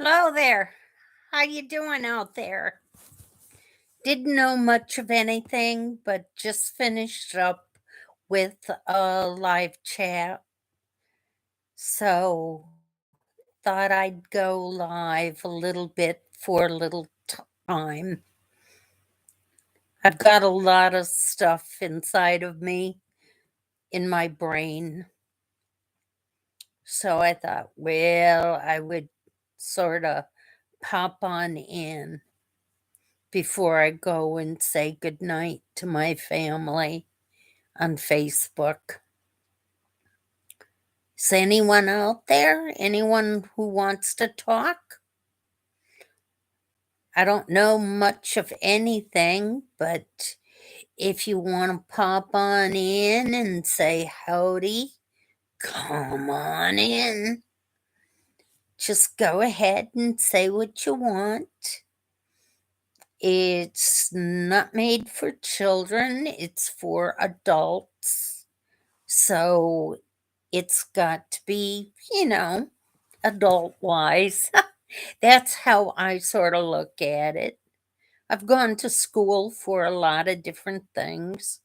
Hello there. How you doing out there? Didn't know much of anything, but just finished up with a live chat. So thought I'd go live a little bit for a little time. I've got a lot of stuff inside of me in my brain. So I thought, well, I would sort of pop on in before I go and say goodnight to my family on Facebook. Is anyone out there? Anyone who wants to talk? I don't know much of anything, but if you want to pop on in and say howdy, come on in. Just go ahead and say what you want. It's not made for children, it's for adults. So it's got to be, adult wise. That's how I sort of look at it. I've gone to school for a lot of different things.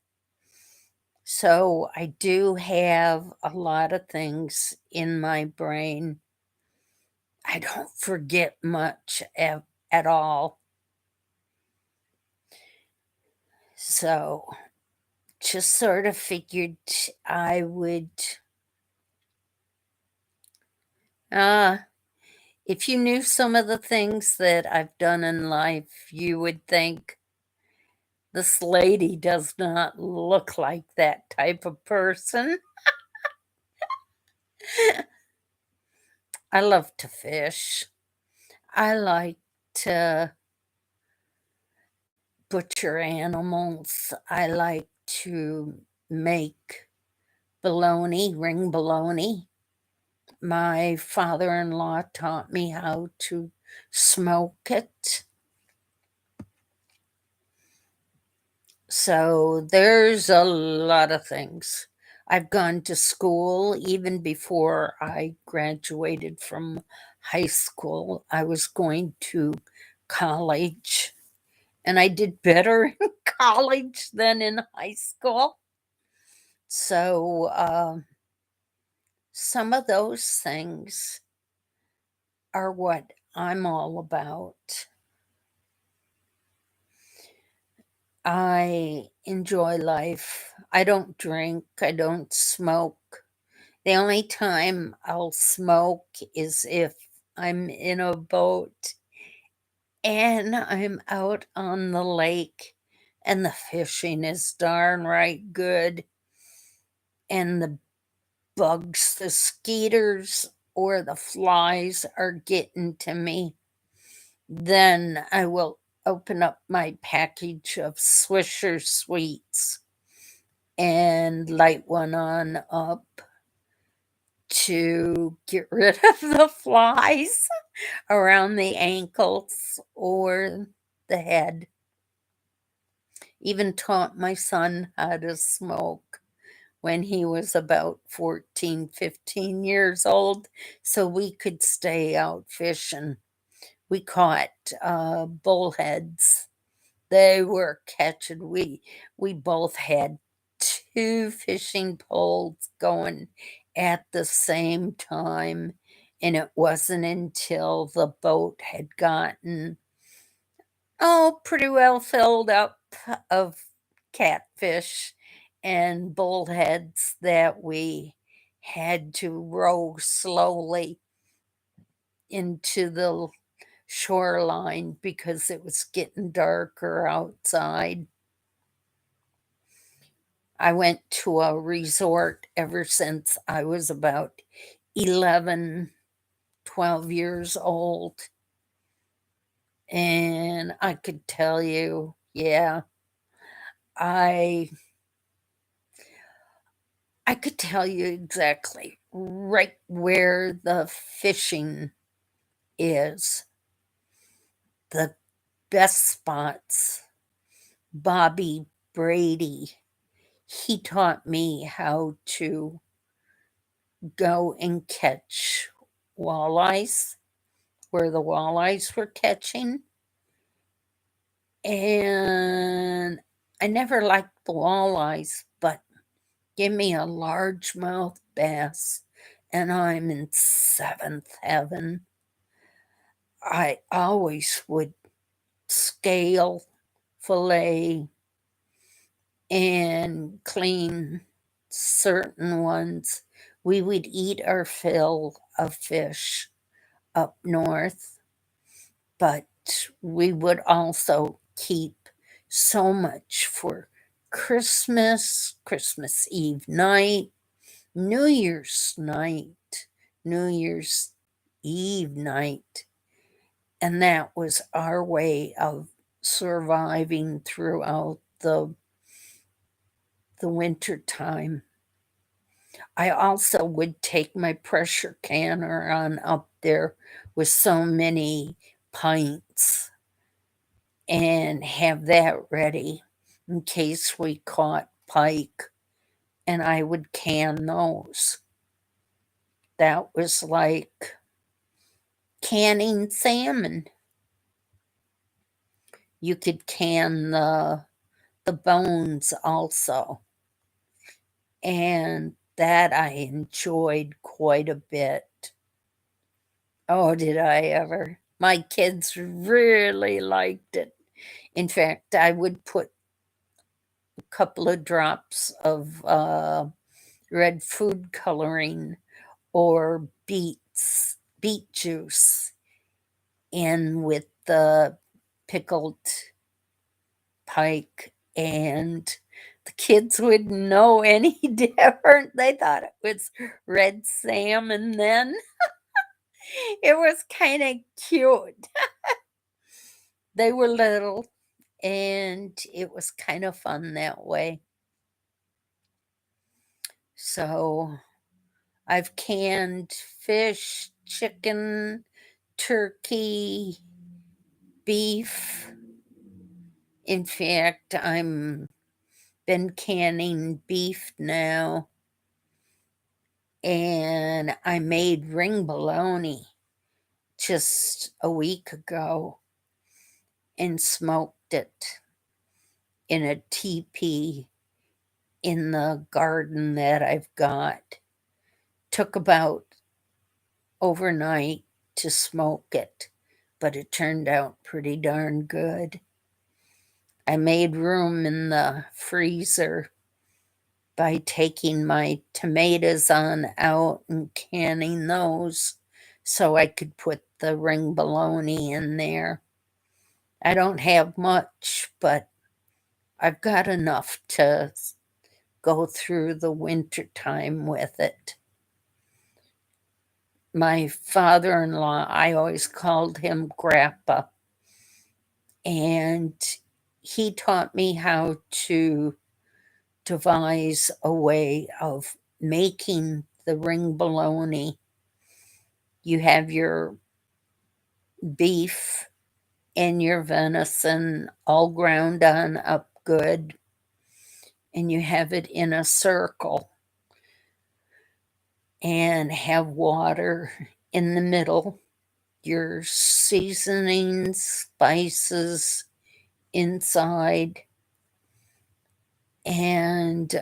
So I do have a lot of things in my brain. I don't forget much at all. So just sort of figured I would. Uh, if you knew some of the things that I've done in life, you would think this lady does not look like that type of person. I love to fish. I like to butcher animals. I like to make bologna, ring bologna. My father in law taught me how to smoke it. So there's a lot of things. I've gone to school even before I graduated from high school. I was going to college and I did better in college than in high school. So some of those things are what I'm all about. I enjoy life. I don't drink, I don't smoke. The only time I'll smoke is if I'm in a boat and I'm out on the lake and the fishing is darn right good and the bugs, the skeeters, or the flies are getting to me. Then I will open up my package of Swisher sweets and light one on up to get rid of the flies around the ankles or the head. Even taught my son how to smoke when he was about 14, 15 years old so we could stay out fishing. We caught bullheads. They were catching. We both had two fishing poles going at the same time, and it wasn't until the boat had gotten pretty well filled up of catfish and bullheads that we had to row slowly into the shoreline because it was getting darker outside. I went to a resort ever since I was about 11, 12 years old. And I could tell you, yeah, I I could tell you exactly right where the fishing is. The best spots. Bobby Brady, he taught me how to go and catch walleyes where the walleyes were catching. And I never liked the walleyes, but give me a largemouth bass and I'm in seventh heaven. I always would scale, fillet, and clean certain ones. We would eat our fill of fish up north, but we would also keep so much for Christmas, Christmas Eve night, New Year's night, New Year's Eve night. And that was our way of surviving throughout the winter time. I also would take my pressure canner on up there with so many pints and have that ready in case we caught pike, and I would can those. That was like canning salmon. You could can the bones also. And that I enjoyed quite a bit. Oh, did I ever? My kids really liked it. In fact, I would put a couple of drops of red food coloring or beet juice in with the pickled pike, and the kids wouldn't know any different. They thought it was red salmon then. It was kind of cute. They were little, and it was kind of fun that way. So I've canned fish, chicken, turkey, beef. In fact, I'm been canning beef now, and I made ring bologna just a week ago and smoked it in a teepee in the garden that I've got. Took about overnight to smoke it, but it turned out pretty darn good. I made room in the freezer by taking my tomatoes on out and canning those so I could put the ring bologna in there. I don't have much, but I've got enough to go through the winter time with it. My father-in-law, I always called him Grandpa, and he taught me how to devise a way of making the ring bologna. You have your beef and your venison all ground on up good, and you have it in a circle and have water in the middle, your seasonings, spices inside, and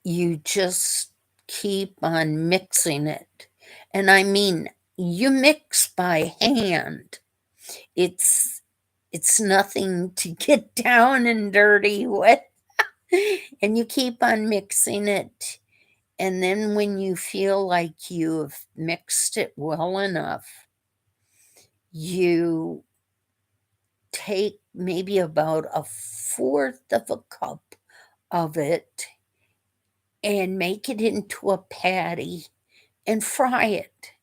you just keep on mixing it. And I mean, you mix by hand. It's nothing to get down and dirty with. And you keep on mixing it. And then when you feel like you've mixed it well enough, you take maybe about a fourth of a cup of it and make it into a patty and fry it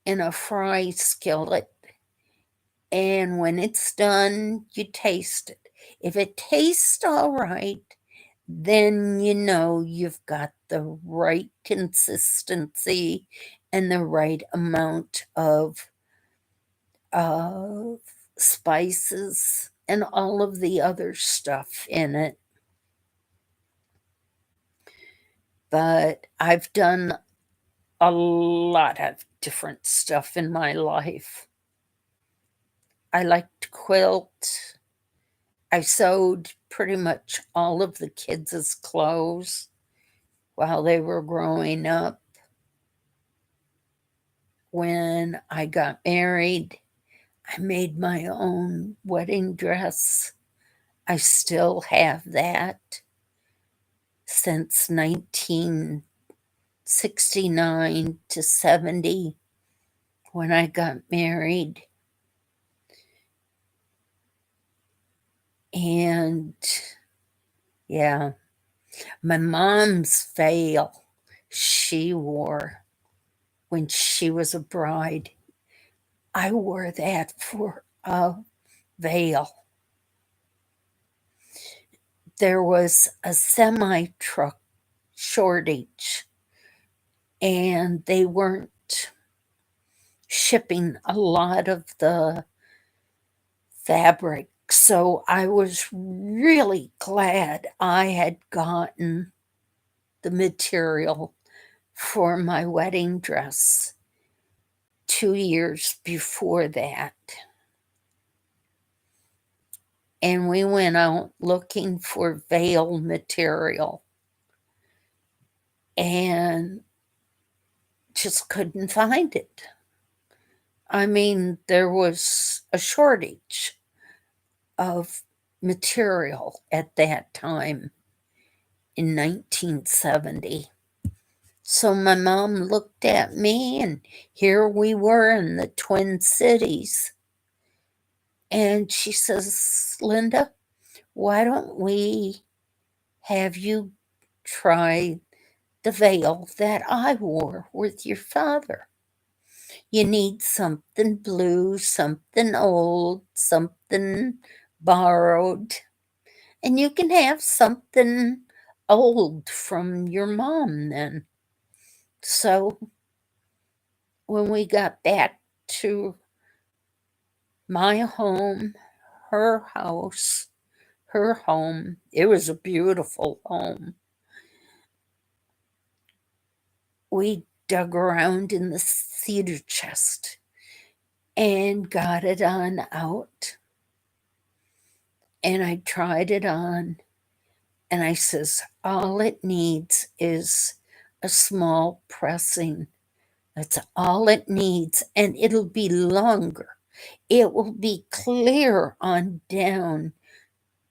in a fry skillet. And when it's done, you taste it. If it tastes all right, then you know you've got the right consistency and the right amount of spices and all of the other stuff in it. But I've done a lot of different stuff in my life. I like to quilt. I sewed pretty much all of the kids' clothes while they were growing up. When I got married, I made my own wedding dress. I still have that since 1969 to 70 when I got married. And yeah, my mom's veil she wore when she was a bride, I wore that for a veil. There was a semi truck shortage, and they weren't shipping a lot of the fabric. So I was really glad I had gotten the material for my wedding dress 2 years before that. And we went out looking for veil material and just couldn't find it. I mean, there was a shortage of material at that time in 1970. So my mom looked at me, and here we were in the Twin Cities. And she says, Linda, why don't we have you try the veil that I wore with your father? You need something blue, something old, something borrowed, and you can have something old from your mom then. So when we got back to my home, her house, her home, it was a beautiful home. We dug around in the cedar chest and got it on out. And I tried it on, and I says, all it needs is a small pressing. That's all it needs, and it'll be longer. It will be clear on down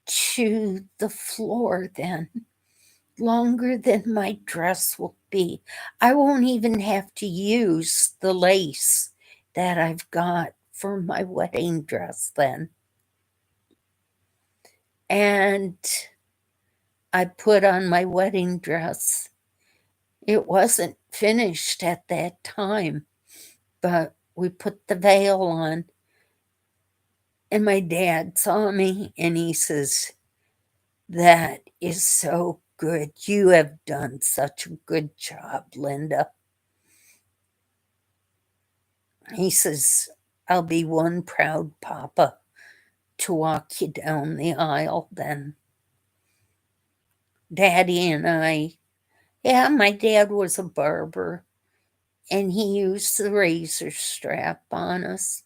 to the floor then, longer than my dress will be. I won't even have to use the lace that I've got for my wedding dress then. And I put on my wedding dress. It wasn't finished at that time, but we put the veil on. And my dad saw me and he says, that is so good. You have done such a good job, Linda. He says, I'll be one proud papa to walk you down the aisle then. Daddy and I, yeah, my dad was a barber and he used the razor strap on us,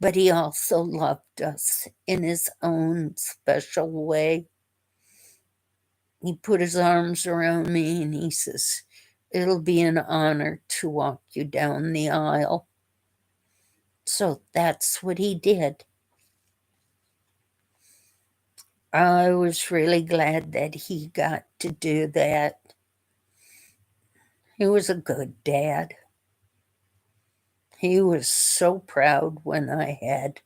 but he also loved us in his own special way. He put his arms around me and he says, it'll be an honor to walk you down the aisle. So that's what he did. I was really glad that he got to do that. He was a good dad. He was so proud when I had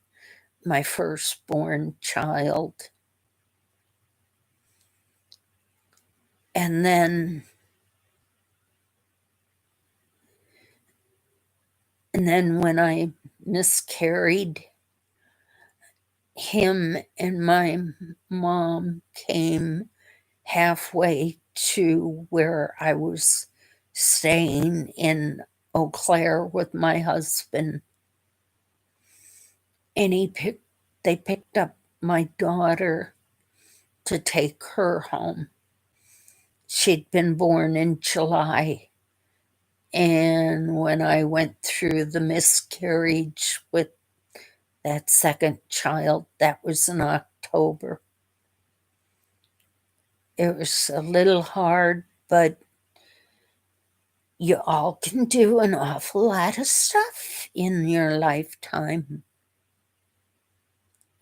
my firstborn child. And then when I miscarried, him and my mom came halfway to where I was staying in Eau Claire with my husband. And they picked up my daughter to take her home. She'd been born in July, And when I went through the miscarriage with that second child, that was in October. It was a little hard, but you all can do an awful lot of stuff in your lifetime.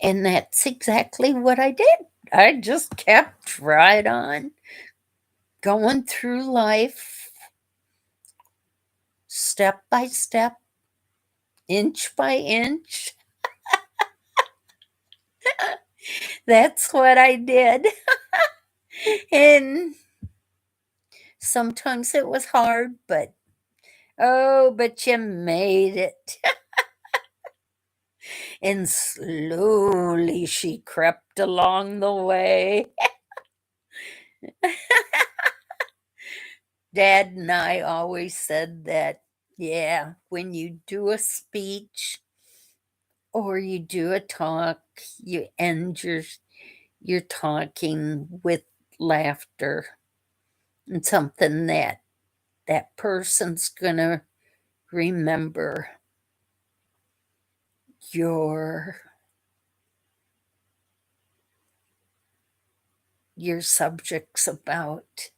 And that's exactly what I did. I just kept right on going through life, step by step, inch by inch. That's what I did. And sometimes it was hard, but but you made it. And slowly she crept along the way. Dad and I always said that, yeah, when you do a speech or you do a talk, you end your talking with laughter and something that that person's gonna remember your your subjects about.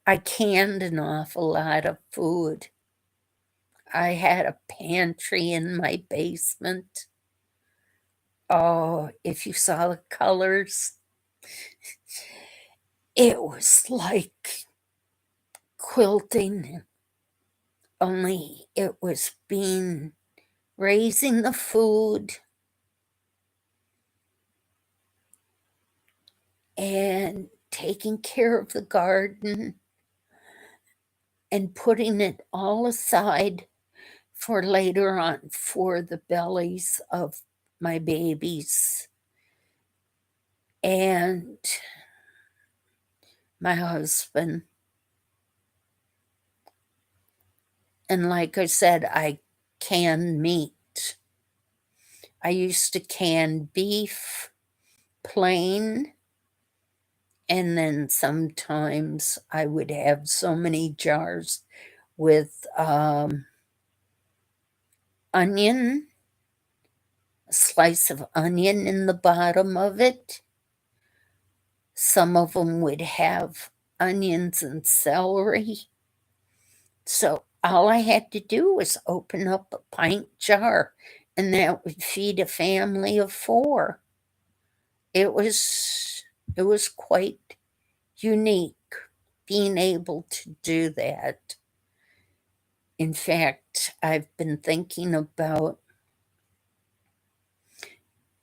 I canned an awful lot of food. I had a pantry in my basement. Oh, if you saw the colors, it was like quilting, only it was raising the food and taking care of the garden and putting it all aside for later on for the bellies of my babies and my husband. And like I said, I can meat. I used to can beef plain, and then sometimes I would have so many jars with onion, a slice of onion in the bottom of it. Some of them would have onions and celery. So all I had to do was open up a pint jar, and that would feed a family of 4. It was quite unique being able to do that. In fact, I've been thinking about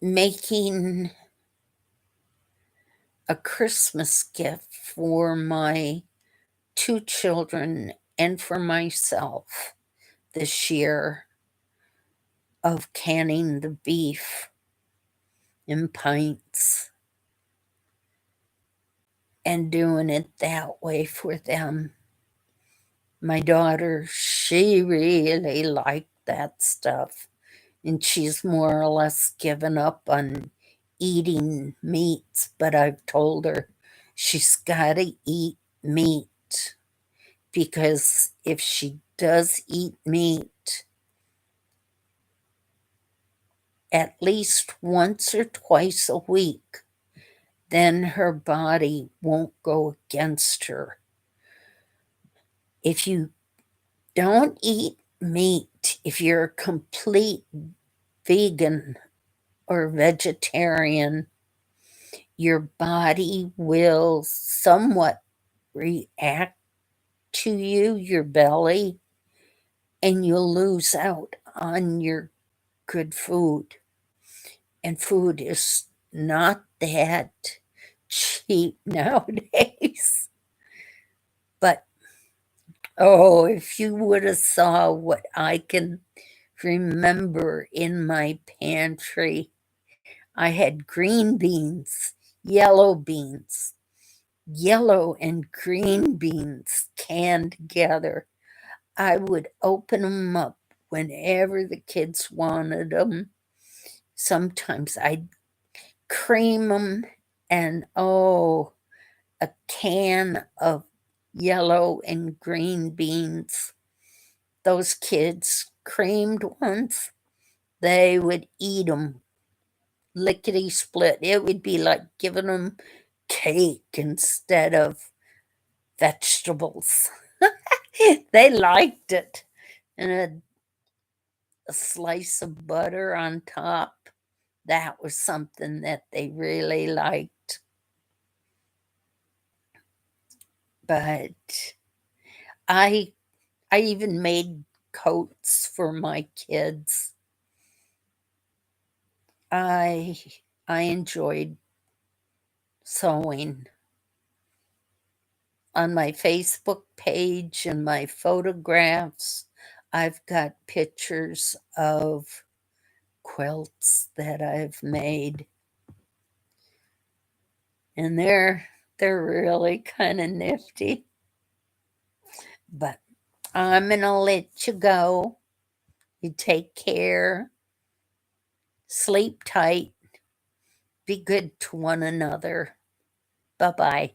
making a Christmas gift for my 2 children and for myself this year of canning the beef in pints and doing it that way for them. My daughter, she really liked that stuff, and she's more or less given up on eating meats, but I've told her she's got to eat meat because if she does eat meat at least once or twice a week, then her body won't go against her. If you don't eat meat, if you're a complete vegan or vegetarian, your body will somewhat react to you, your belly, and you'll lose out on your good food. And food is not that cheap nowadays. But oh, if you would have saw what I can remember in my pantry. I had green beans, yellow beans, yellow and green beans canned together. I would open them up whenever the kids wanted them. Sometimes I'd cream them, and oh, a can of yellow and green beans those kids creamed ones, they would eat them lickety split. It would be like giving them cake instead of vegetables. They liked it. And a slice of butter on top, that was something that they really liked. But I even made coats for my kids. I I enjoyed sewing. On my Facebook page and my photographs, I've got pictures of quilts that I've made, and they're really kind of nifty. But I'm gonna let you go. You take care, sleep tight, be good to one another. Bye bye.